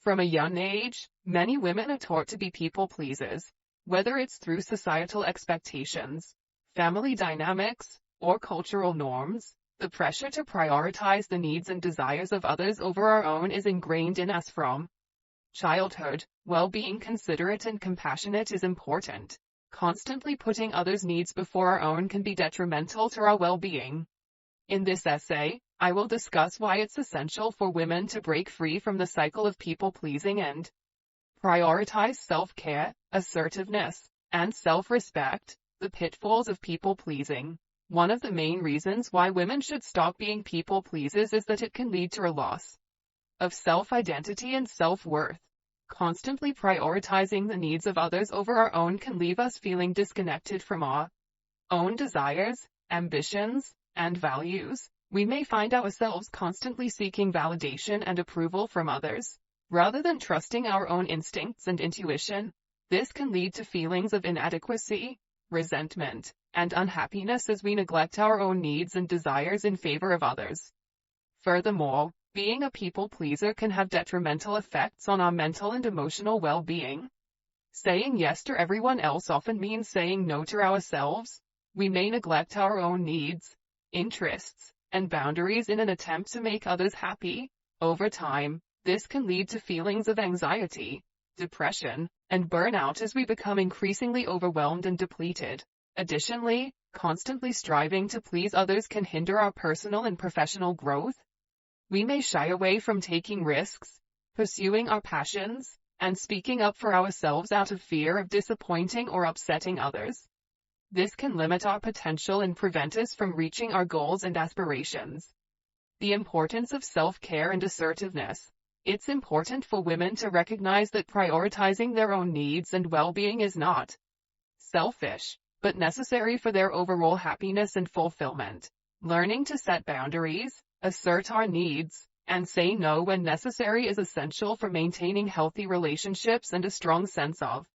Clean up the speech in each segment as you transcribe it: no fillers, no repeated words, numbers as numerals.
From a young age, many women are taught to be people pleasers, whether it's through societal expectations, family dynamics, or cultural norms. The pressure to prioritize the needs and desires of others over our own is ingrained in us from childhood. While being considerate and compassionate is important, constantly putting others' needs before our own can be detrimental to our well-being. In this essay, I will discuss why it's essential for women to break free from the cycle of people-pleasing and prioritize self-care, assertiveness, and self-respect, the pitfalls of people-pleasing. One of the main reasons why women should stop being people-pleasers is that it can lead to a loss of self-identity and self-worth. Constantly prioritizing the needs of others over our own can leave us feeling disconnected from our own desires, ambitions, and values. We may find ourselves constantly seeking validation and approval from others, rather than trusting our own instincts and intuition. This can lead to feelings of inadequacy, resentment, and unhappiness as we neglect our own needs and desires in favor of others. Furthermore, being a people pleaser can have detrimental effects on our mental and emotional well-being. Saying yes to everyone else often means saying no to ourselves. We may neglect our own needs, interests, and boundaries in an attempt to make others happy. Over time, this can lead to feelings of anxiety, depression, and burnout as we become increasingly overwhelmed and depleted. Additionally, constantly striving to please others can hinder our personal and professional growth. We may shy away from taking risks, pursuing our passions, and speaking up for ourselves out of fear of disappointing or upsetting others. This can limit our potential and prevent us from reaching our goals and aspirations. The importance of self-care and assertiveness. It's important for women to recognize that prioritizing their own needs and well-being is not selfish, but necessary for their overall happiness and fulfillment. Learning to set boundaries, assert our needs, and say no when necessary is essential for maintaining healthy relationships and a strong sense of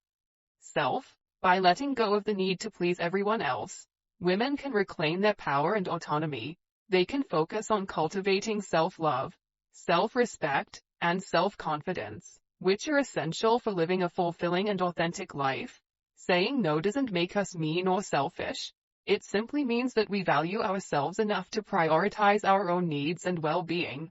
self. By letting go of the need to please everyone else, women can reclaim their power and autonomy. They can focus on cultivating self-love, self-respect, and self-confidence, which are essential for living a fulfilling and authentic life. Saying no doesn't make us mean or selfish. It simply means that we value ourselves enough to prioritize our own needs and well-being.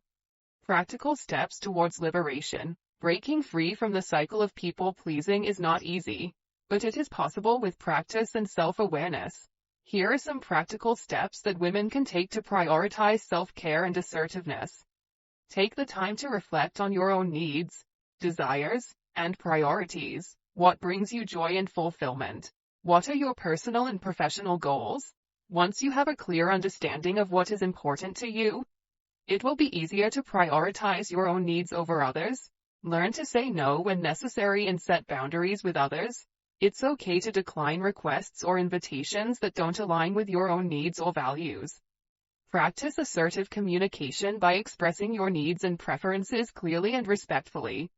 Practical steps towards liberation. Breaking free from the cycle of people-pleasing is not easy, but it is possible with practice and self-awareness. Here are some practical steps that women can take to prioritize self-care and assertiveness. Take the time to reflect on your own needs, desires, and priorities. What brings you joy and fulfillment? What are your personal and professional goals? Once you have a clear understanding of what is important to you, it will be easier to prioritize your own needs over others. Learn to say no when necessary and set boundaries with others. It's okay to decline requests or invitations that don't align with your own needs or values. Practice assertive communication by expressing your needs and preferences clearly and respectfully.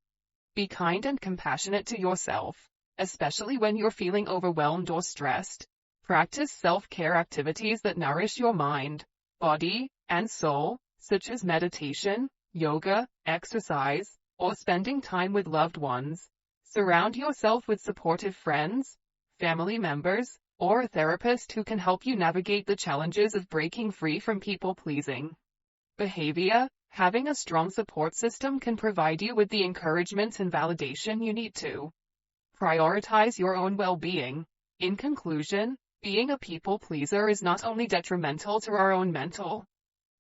Be kind and compassionate to yourself, especially when you're feeling overwhelmed or stressed. Practice self-care activities that nourish your mind, body, and soul, such as meditation, yoga, exercise, or spending time with loved ones. Surround yourself with supportive friends, family members, or a therapist who can help you navigate the challenges of breaking free from people-pleasing behavior. Having a strong support system can provide you with the encouragement and validation you need to prioritize your own well-being. In conclusion, being a people-pleaser is not only detrimental to our own mental,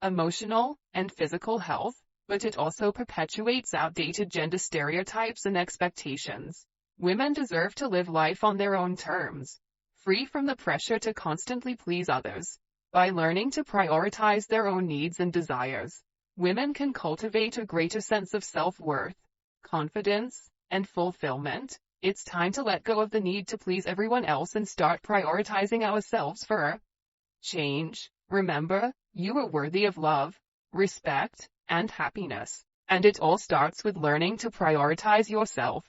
emotional, and physical health, but it also perpetuates outdated gender stereotypes and expectations. Women deserve to live life on their own terms, free from the pressure to constantly please others. By learning to prioritize their own needs and desires, women can cultivate a greater sense of self-worth, confidence, and fulfillment. It's time to let go of the need to please everyone else and start prioritizing ourselves for a change. Remember, you are worthy of love, respect, and happiness, and it all starts with learning to prioritize yourself.